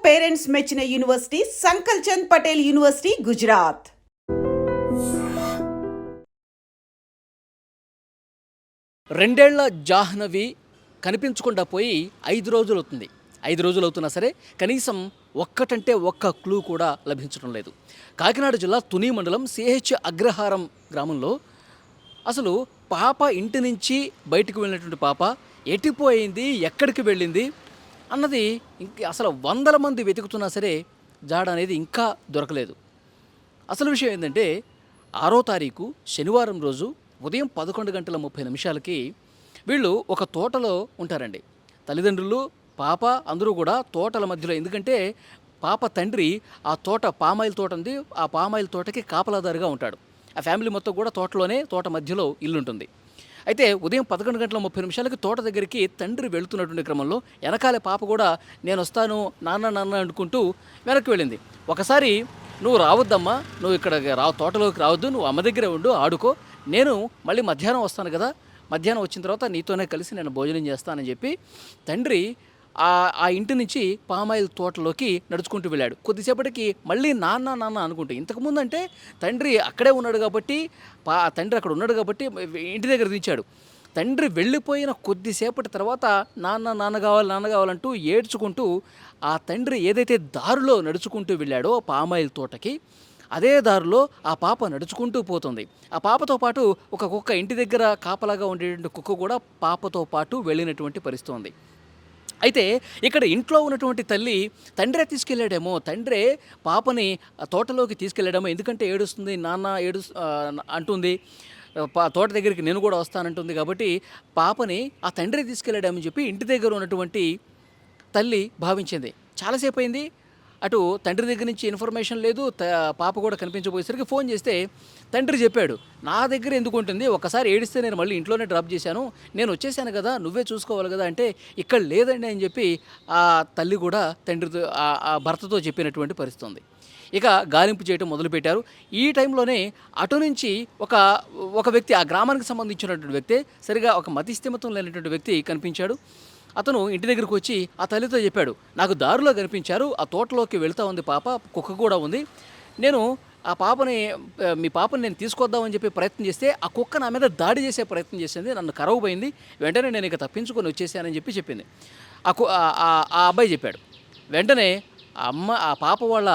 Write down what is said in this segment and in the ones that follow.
Parents మెచ్చిన university సంకల్ Chand Patel university Gujarat. రెండేళ్ల జాహ్నవి కనిపించకుండా పోయి 5 రోజులు అవుతుంది. 5 రోజులు అవుతున్నా సరే కనీసం ఒక్కటంటే ఒక్క క్లూ కూడా లభించడం లేదు. కాకినాడ జిల్లా తుని మండలం సిహెచ్ అగ్రహారం గ్రామంలో అసలు పాప ఇంటి నుంచి బయటకు వెళ్ళినటువంటి పాప ఎటుపోయింది, ఎక్కడికి వెళ్ళింది అన్నది అసలు వందల మంది వెతుకుతున్నా సరే జాడ అనేది ఇంకా దొరకలేదు. అసలు విషయం ఏంటంటే 6వ తారీఖు శనివారం రోజు ఉదయం 11:30 వీళ్ళు ఒక తోటలో ఉంటారండి. తల్లిదండ్రులు, పాప అందరూ కూడా తోటల మధ్యలో. ఎందుకంటే పాప తండ్రి ఆ తోట పామాయిల్ తోట ఉంది, ఆ పామాయిల్ తోటకి కాపలాదారుగా ఉంటాడు. ఆ ఫ్యామిలీ మొత్తం కూడా తోట మధ్యలో ఇల్లుంటుంది. అయితే ఉదయం 11:30 తోట దగ్గరికి తండ్రి వెళుతున్నటువంటి క్రమంలో వెనకాలే పాప కూడా నేను వస్తాను నాన్న అనుకుంటూ వెనక్కి వెళ్ళింది. ఒకసారి నువ్వు రావద్దమ్మా, నువ్వు ఇక్కడ తోటలోకి రావద్దు, నువ్వు అమ్మ దగ్గరే ఉండు, ఆడుకో, నేను మళ్ళీ మధ్యాహ్నం వస్తాను కదా, మధ్యాహ్నం వచ్చిన తర్వాత నీతోనే కలిసి నేను భోజనం చేస్తానని చెప్పి తండ్రి ఆ ఇంటి నుంచి పామాయిల్ తోటలోకి నడుచుకుంటూ వెళ్ళాడు. కొద్దిసేపటికి మళ్ళీ నాన్న అనుకుంటూ, ఇంతకుముందు అంటే తండ్రి అక్కడే ఉన్నాడు కాబట్టి తండ్రి అక్కడ ఉన్నాడు కాబట్టి ఇంటి దగ్గర దించాడు. తండ్రి వెళ్ళిపోయిన కొద్దిసేపటి తర్వాత నాన్న కావాలంటూ ఏడ్చుకుంటూ ఆ తండ్రి ఏదైతే దారిలో నడుచుకుంటూ వెళ్ళాడో పామాయిల్ తోటకి, అదే దారిలో ఆ పాప నడుచుకుంటూ పోతుంది. ఆ పాపతో పాటు ఒక కుక్క, ఇంటి దగ్గర కాపలాగా ఉండేటువంటి కుక్క కూడా పాపతో పాటు వెళ్ళినటువంటి పరిస్థితి ఉంది. అయితే ఇక్కడ ఇంట్లో ఉన్నటువంటి తల్లి తండ్రే తీసుకెళ్ళాడేమో, తండ్రే పాపని తోటలోకి తీసుకెళ్ళాడేమో, ఎందుకంటే ఏడుస్తుంది, నాన్న అంటుంది, తోట దగ్గరికి నేను కూడా వస్తానంటుంది కాబట్టి పాపని ఆ తండ్రి తీసుకెళ్ళాడేమని చెప్పి ఇంటి దగ్గర ఉన్నటువంటి తల్లి భావించింది. చాలాసేపు అయింది, అటు తండ్రి దగ్గర నుంచి ఇన్ఫర్మేషన్ లేదు, పాప కూడా కనిపించబోయేసరికి ఫోన్ చేస్తే తండ్రి చెప్పాడు, నా దగ్గర ఎందుకు ఉంటుంది, ఒకసారి ఏడిస్తే నేను మళ్ళీ ఇంట్లోనే డ్రాప్ చేశాను, నేను వచ్చేసాను కదా, నువ్వే చూసుకోవాలి కదా అంటే ఇక్కడ లేదండి అని చెప్పి ఆ తల్లి కూడా తండ్రితో ఆ భర్తతో చెప్పినటువంటి పరిస్థితి ఉంది. ఇక గాలింపు చేయడం మొదలుపెట్టారు. ఈ టైంలోనే అటు నుంచి ఒక వ్యక్తి, ఆ గ్రామానికి సంబంధించినటువంటి వ్యక్తి, సరిగా ఒక మతిస్థిమితం లేనటువంటి వ్యక్తి కనిపించాడు. అతను ఇంటి దగ్గరకు వచ్చి ఆ తల్లితో చెప్పాడు, నాకు దారిలో కనిపించారు, ఆ తోటలోకి వెళ్తూ ఉంది పాప, కుక్క కూడా ఉంది, నేను మీ పాపని నేను తీసుకొద్దామని చెప్పి ప్రయత్నం చేస్తే ఆ కుక్క నా మీద దాడి చేసే ప్రయత్నం చేసింది, నన్ను కరవబోయింది, వెంటనే నేను ఇక తప్పించుకొని వచ్చేసానని చెప్పింది ఆ అబ్బాయి చెప్పాడు. వెంటనే ఆ పాప వాళ్ళ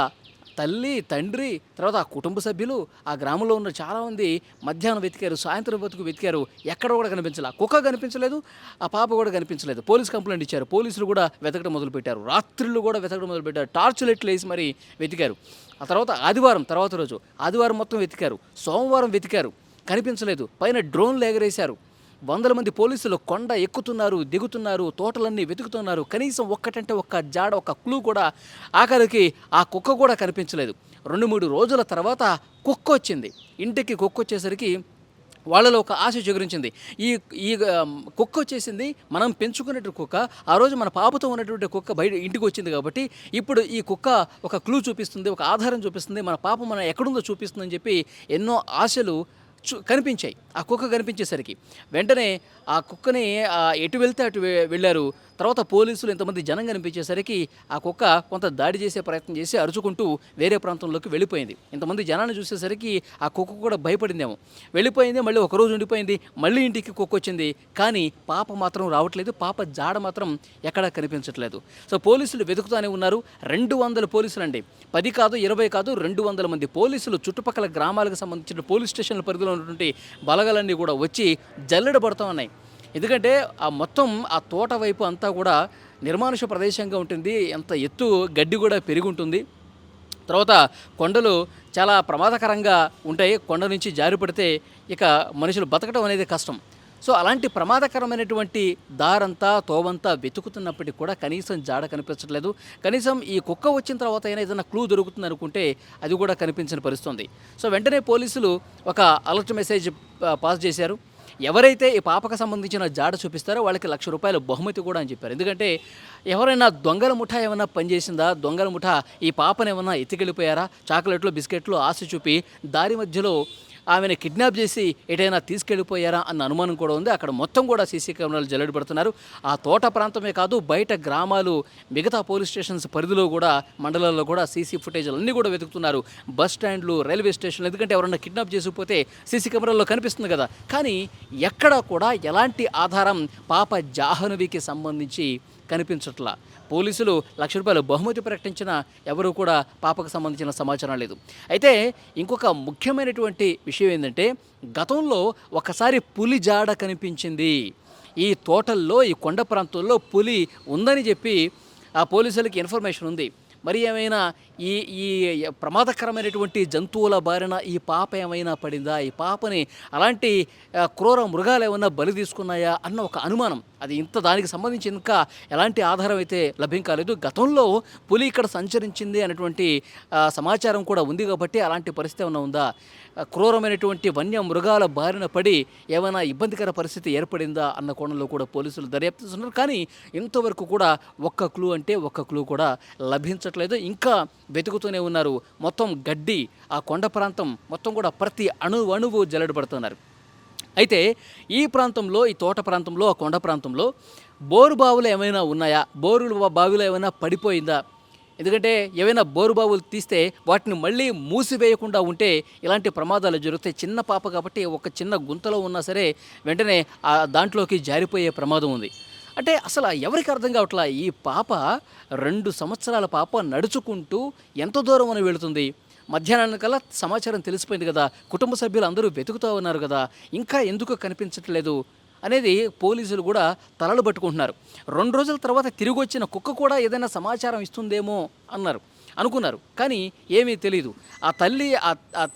తల్లి, తండ్రి, తర్వాత ఆ కుటుంబ సభ్యులు, ఆ గ్రామంలో ఉన్న చాలామంది మధ్యాహ్నం వెతికారు, సాయంత్రం వెతికారు, ఎక్కడ కూడా కనిపించలేదు. ఆ కుక్క కనిపించలేదు, ఆ పాప కూడా కనిపించలేదు. పోలీస్ కంప్లైంట్ ఇచ్చారు, పోలీసులు కూడా వెతకడం మొదలుపెట్టారు, రాత్రులు కూడా వెతకడం మొదలుపెట్టారు, టార్చ్ లైట్లు వేసి మరీ వెతికారు. ఆ తర్వాత ఆదివారం మొత్తం వెతికారు, సోమవారం వెతికారు, కనిపించలేదు. పైన డ్రోన్లు ఎగరేశారు, వందల మంది పోలీసులు కొండ ఎక్కుతున్నారు, దిగుతున్నారు, తోటలన్నీ వెతుకుతున్నారు, కనీసం ఒక్కటంటే ఒక్క జాడ, ఒక క్లూ కూడా. ఆఖరికి ఆ కుక్క కూడా కనిపించలేదు. 2-3 రోజుల తర్వాత కుక్క వచ్చింది. ఇంటికి కుక్క వచ్చేసరికి వాళ్ళలో ఒక ఆశ చిగురించింది. ఈ కుక్క వచ్చేసింది, మనం పెంచుకునేటువంటి కుక్క, ఆ రోజు మన పాపతో ఉన్నటువంటి కుక్క బయట ఇంటికి వచ్చింది కాబట్టి ఇప్పుడు ఈ కుక్క ఒక క్లూ చూపిస్తుంది, ఒక ఆధారం చూపిస్తుంది, మన పాప మనం ఎక్కడుందో చూపిస్తుందని చెప్పి ఎన్నో ఆశలు కనిపించాయి. ఆ కుక్క కనిపించేసరికి వెంటనే ఆ కుక్కని ఎటు వెళ్తే అటు వెళ్ళారు. తర్వాత పోలీసులు ఇంతమంది జనం కనిపించేసరికి ఆ కుక్క కొంత దాడి చేసే ప్రయత్నం చేసి అరుచుకుంటూ వేరే ప్రాంతంలోకి వెళ్ళిపోయింది. ఇంతమంది జనాన్ని చూసేసరికి ఆ కుక్క కూడా భయపడిందేమో, వెళ్ళిపోయింది. మళ్ళీ ఒకరోజు ఉండిపోయింది, మళ్ళీ ఇంటికి కుక్క వచ్చింది, కానీ పాప మాత్రం రావట్లేదు, పాప జాడ మాత్రం ఎక్కడా కనిపించట్లేదు. సో పోలీసులు వెతుకుతూనే ఉన్నారు. 200 పోలీసులు అండి, 10 కాదు 20 కాదు, 200 మంది పోలీసులు చుట్టుపక్కల గ్రామాలకు సంబంధించిన పోలీస్ స్టేషన్ల పరిధిలో ఉన్నటువంటి బలగాలన్నీ కూడా వచ్చి జల్లెడబడుతూ ఉన్నాయి. ఎందుకంటే ఆ తోట వైపు అంతా కూడా నిర్మానుష ప్రదేశంగా ఉంటుంది, ఎంత ఎత్తు గడ్డి కూడా పెరిగి ఉంటుంది. తర్వాత కొండలు చాలా ప్రమాదకరంగా ఉంటాయి, కొండ నుంచి జారి పడితే ఇక మనుషులు బతకడం అనేది కష్టం. సో అలాంటి ప్రమాదకరమైనటువంటి దారంతా తోవంతా వెతుకుతున్నప్పటికీ కూడా కనీసం జాడ కనిపించట్లేదు. కనీసం ఈ కుక్క వచ్చిన తర్వాత అయినా ఏదైనా క్లూ దొరుకుతుంది అనుకుంటే అది కూడా కనిపించని పరిస్థితుంది. సో వెంటనే పోలీసులు ఒక అలర్ట్ మెసేజ్ పాస్ చేశారు. ఎవరైతే ఈ పాపకు సంబంధించిన జాడ చూపిస్తారో వాళ్ళకి ₹1,00,000 బహుమతి కూడా అని చెప్పారు. ఎందుకంటే ఎవరైనా దొంగల ముఠా ఏమైనా పనిచేసిందా, దొంగల ముఠా ఈ పాపను ఏమైనా ఎత్తుకెళ్ళిపోయారా, చాక్లెట్లు బిస్కెట్లు ఆశ చూపి దారి మధ్యలో ఆమెను కిడ్నాప్ చేసి ఎటైనా తీసుకెళ్ళిపోయారా అన్న అనుమానం కూడా ఉంది. అక్కడ మొత్తం కూడా సీసీ కెమెరాలు జల్లెడబడుతున్నారు. ఆ తోట ప్రాంతమే కాదు, బయట గ్రామాలు, మిగతా పోలీస్ స్టేషన్స్ పరిధిలో కూడా, మండలాల్లో కూడా సీసీ ఫుటేజ్లు అన్నీ కూడా వెతుకుతున్నారు. బస్ స్టాండ్లు, రైల్వే స్టేషన్లు, ఎందుకంటే ఎవరన్నా కిడ్నాప్ చేసిపోతే సీసీ కెమెరాల్లో కనిపిస్తుంది కదా. కానీ ఎక్కడా కూడా ఎలాంటి ఆధారం పాప జాహ్నవికి సంబంధించి కనిపించట్లా. పోలీసులు ₹1,00,000 బహుమతి ప్రకటించినా ఎవరు కూడా పాపకు సంబంధించిన సమాచారం లేదు. అయితే ఇంకొక ముఖ్యమైనటువంటి విషయం ఏంటంటే, గతంలో ఒకసారి పులి జాడ కనిపించింది. ఈ తోటల్లో, ఈ కొండ ప్రాంతంలో పులి ఉందని చెప్పి ఆ పోలీసులకి ఇన్ఫర్మేషన్ ఉంది. మరి ఏమైనా ఈ ఈ ప్రమాదకరమైనటువంటి జంతువుల బారిన ఈ పాప ఏమైనా పడిందా, ఈ పాపని అలాంటి క్రూర మృగాలు ఏమైనా బలి తీసుకున్నాయా అన్న ఒక అనుమానం. అది దానికి సంబంధించి ఇంకా ఎలాంటి ఆధారం అయితే లభ్యం కాలేదు. గతంలో పులి ఇక్కడ సంచరించింది అనేటువంటి సమాచారం కూడా ఉంది కాబట్టి అలాంటి పరిస్థితి ఏమైనా ఉందా, క్రూరమైనటువంటి వన్య మృగాల బారిన పడి ఏమైనా ఇబ్బందికర పరిస్థితి ఏర్పడిందా అన్న కోణంలో కూడా పోలీసులు దర్యాప్తిస్తున్నారు. కానీ ఇంతవరకు కూడా ఒక్క క్లూ కూడా లభించట్లేదు. ఇంకా వెతుకుతూనే ఉన్నారు. మొత్తం గడ్డి, ఆ కొండ ప్రాంతం మొత్తం కూడా ప్రతి అణువు జల్లెడబడుతున్నారు. అయితే ఈ ప్రాంతంలో, ఈ తోట ప్రాంతంలో, ఆ కొండ ప్రాంతంలో బోరు బావులు ఏమైనా ఉన్నాయా, బావిలో ఏమైనా పడిపోయిందా? ఎందుకంటే ఏవైనా బోరు బావులు తీస్తే వాటిని మళ్ళీ మూసివేయకుండా ఉంటే ఇలాంటి ప్రమాదాలు జరుగుతాయి. చిన్న పాప కాబట్టి ఒక చిన్న గుంతలో ఉన్నా సరే వెంటనే దాంట్లోకి జారిపోయే ప్రమాదం ఉంది. అంటే అసలు ఎవరికి అర్థం కావట్లా, ఈ పాప 2 సంవత్సరాల పాప నడుచుకుంటూ ఎంత దూరం అని వెళుతుంది. మధ్యాహ్నానికల్లా సమాచారం తెలిసిపోయింది కదా, కుటుంబ సభ్యులు అందరూ వెతుకుతూ ఉన్నారు కదా, ఇంకా ఎందుకు కనిపించట్లేదు అనేది పోలీసులు కూడా తలలు పట్టుకుంటున్నారు. 2 రోజుల తర్వాత తిరిగి వచ్చిన కుక్క కూడా ఏదైనా సమాచారం ఇస్తుందేమో అనుకున్నారు. కానీ ఏమీ తెలియదు. ఆ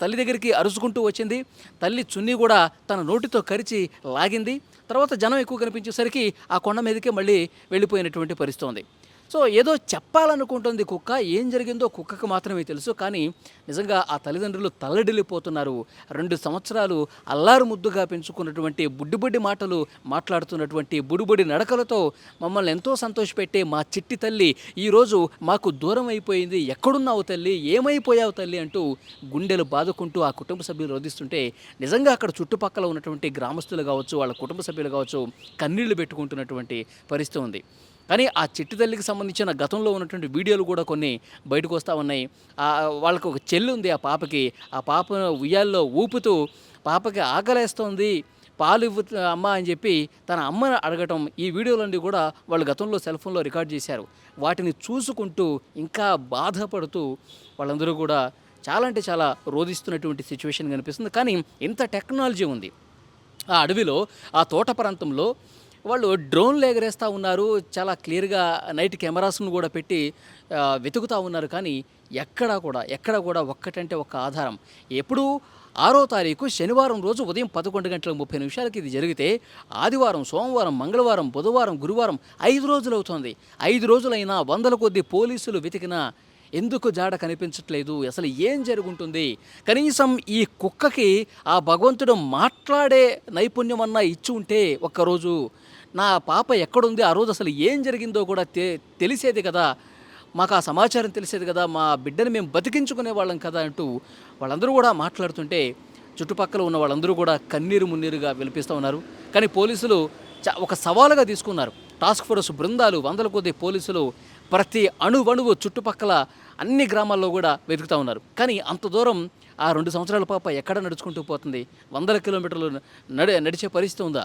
తల్లి దగ్గరికి అరుచుకుంటూ వచ్చింది. తల్లి చున్నీ కూడా తన నోటితో కరిచి లాగింది. తర్వాత జనం ఎక్కువ కనిపించేసరికి ఆ కొండ మీదకే మళ్ళీ వెళ్ళిపోయినటువంటి పరిస్థితి ఉంది. సో ఏదో చెప్పాలనుకుంటుంది కుక్క, ఏం జరిగిందో కుక్కకు మాత్రమే తెలుసు. కానీ నిజంగా ఆ తల్లిదండ్రులు తల్లడిల్లిపోతున్నారు. 2 సంవత్సరాలు అల్లారు ముద్దుగా పెంచుకున్నటువంటి బుడ్డి మాటలు మాట్లాడుతున్నటువంటి బుడిబుడి నడకలతో మమ్మల్ని ఎంతో సంతోషపెట్టే మా చిట్టి తల్లి ఈరోజు మాకు దూరం అయిపోయింది. ఎక్కడున్నావు తల్లి, ఏమైపోయావు తల్లి అంటూ గుండెలు బాదుకుంటూ ఆ కుటుంబ సభ్యులు రోధిస్తుంటే నిజంగా అక్కడ చుట్టుపక్కల ఉన్నటువంటి గ్రామస్తులు కావచ్చు, వాళ్ళ కుటుంబ సభ్యులు కావచ్చు, కన్నీళ్లు పెట్టుకుంటున్నటువంటి పరిస్థితి ఉంది. కానీ ఆ చిట్టి తల్లికి సంబంధించిన గతంలో ఉన్నటువంటి వీడియోలు కూడా కొన్ని బయటకు వస్తూ ఉన్నాయి. వాళ్ళకు ఒక చెల్లి ఉంది ఆ పాపకి. ఆ పాప ఉయ్యాల్లో ఊపుతూ పాపకి ఆకలేస్తోంది, పాలు ఇవ్వు అమ్మ అని చెప్పి తన అమ్మని అడగటం, ఈ వీడియోలన్నీ కూడా వాళ్ళు గతంలో సెల్ ఫోన్లో రికార్డ్ చేశారు. వాటిని చూసుకుంటూ ఇంకా బాధపడుతూ వాళ్ళందరూ కూడా చాలా అంటే చాలా రోధిస్తున్నటువంటి సిచ్యువేషన్ కనిపిస్తుంది. కానీ ఇంత టెక్నాలజీ ఉంది ఆ అడవిలో, ఆ తోట ప్రాంతంలో. వాళ్ళు డ్రోన్లు ఎగరేస్తూ ఉన్నారు, చాలా క్లియర్గా నైట్ కెమెరాస్ను కూడా పెట్టి వెతుకుతూ ఉన్నారు. కానీ ఎక్కడ కూడా ఒక్కటంటే ఒక్క ఆధారం. ఎప్పుడు 6వ తారీఖు శనివారం రోజు ఉదయం 11:30 ఇది జరిగితే ఆదివారం, సోమవారం, మంగళవారం, బుధవారం, గురువారం 5 రోజులు అవుతుంది. 5 రోజులైనా వందల కొద్ది పోలీసులు వెతికినా ఎందుకు జాడ కనిపించట్లేదు? అసలు ఏం జరుగుంటుంది? కనీసం ఈ కుక్కకి ఆ భగవంతుడు మాట్లాడే నైపుణ్యం అన్నా ఇచ్చి ఉంటే ఒక్కరోజు, నా పాప ఎక్కడుంది, ఆ రోజు అసలు ఏం జరిగిందో కూడా తెలిసేది కదా, మాకు ఆ సమాచారం తెలిసేది కదా, మా బిడ్డని మేము బతికించుకునే వాళ్ళం కదా అంటూ వాళ్ళందరూ కూడా మాట్లాడుతుంటే చుట్టుపక్కల ఉన్న వాళ్ళందరూ కూడా కన్నీరు మున్నీరుగా విలపిస్తూ ఉన్నారు. కానీ పోలీసులు ఒక సవాలుగా తీసుకున్నారు. టాస్క్ ఫోర్స్ బృందాలు, వందల కొద్ది పోలీసులు ప్రతి అణువణువు చుట్టుపక్కల అన్ని గ్రామాల్లో కూడా వెతుకుతూ ఉన్నారు. కానీ అంత దూరం ఆ 2 సంవత్సరాల పాప ఎక్కడ నడుచుకుంటూ పోతుంది? 100 కిలోమీటర్లు నడిచే పరిస్థితి ఉందా?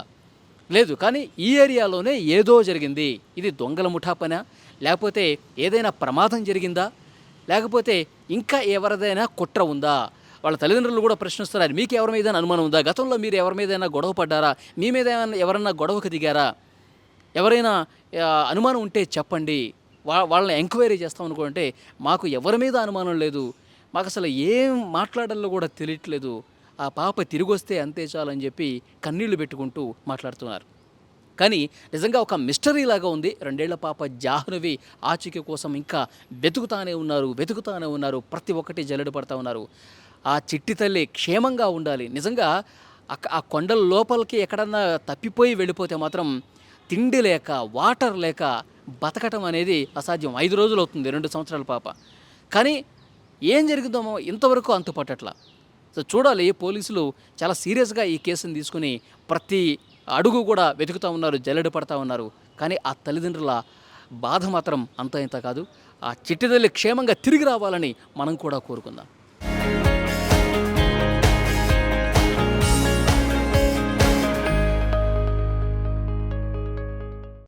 లేదు. కానీ ఈ ఏరియాలోనే ఏదో జరిగింది. ఇది దొంగల ముఠా పనా, లేకపోతే ఏదైనా ప్రమాదం జరిగిందా, లేకపోతే ఇంకా ఎవరిదైనా కుట్ర ఉందా? వాళ్ళ తల్లిదండ్రులు కూడా ప్రశ్నిస్తున్నారు. మీకు ఎవరి మీద అనుమానం ఉందా? గతంలో మీరు ఎవరి మీదైనా గొడవ పడ్డారా? మీ మీద ఎవరన్నా గొడవకు దిగారా? ఎవరైనా అనుమానం ఉంటే చెప్పండి, వాళ్ళని ఎంక్వైరీ చేస్తాం అనుకుంటే మాకు ఎవరి మీద అనుమానం లేదు, మాకు అసలు ఏం మాట్లాడాలో కూడా తెలియట్లేదు, ఆ పాప తిరిగి వస్తే అంతే చాలని చెప్పి కన్నీళ్లు పెట్టుకుంటూ మాట్లాడుతున్నారు. కానీ నిజంగా ఒక మిస్టరీ లాగా ఉంది. 2 ఏళ్ల పాప జాహ్నవి ఆచూకీ కోసం ఇంకా వెతుకుతానే ఉన్నారు. ప్రతి ఒక్కటి జల్లెడ పడతా ఉన్నారు. ఆ చిట్టి తల్లి క్షేమంగా ఉండాలి. నిజంగా ఆ కొండల లోపలికి ఎక్కడన్నా తప్పిపోయి వెళ్ళిపోతే మాత్రం తిండి లేక, వాటర్ లేక బతకటం అనేది అసాధ్యం. 5 రోజులు అవుతుంది 2 సంవత్సరాల పాప. కానీ ఏం జరిగిందో ఇంతవరకు అంతుపట్టట్లా. సో చూడాలి, పోలీసులు చాలా సీరియస్గా ఈ కేసుని తీసుకుని ప్రతి అడుగు కూడా వెతుకుతూ ఉన్నారు, జల్లెడ పడతా ఉన్నారు. కానీ ఆ తల్లిదండ్రుల బాధ మాత్రం అంత ఇంత కాదు. ఆ చిట్టి తల్లి క్షేమంగా తిరిగి రావాలని మనం కూడా కోరుకుందాం.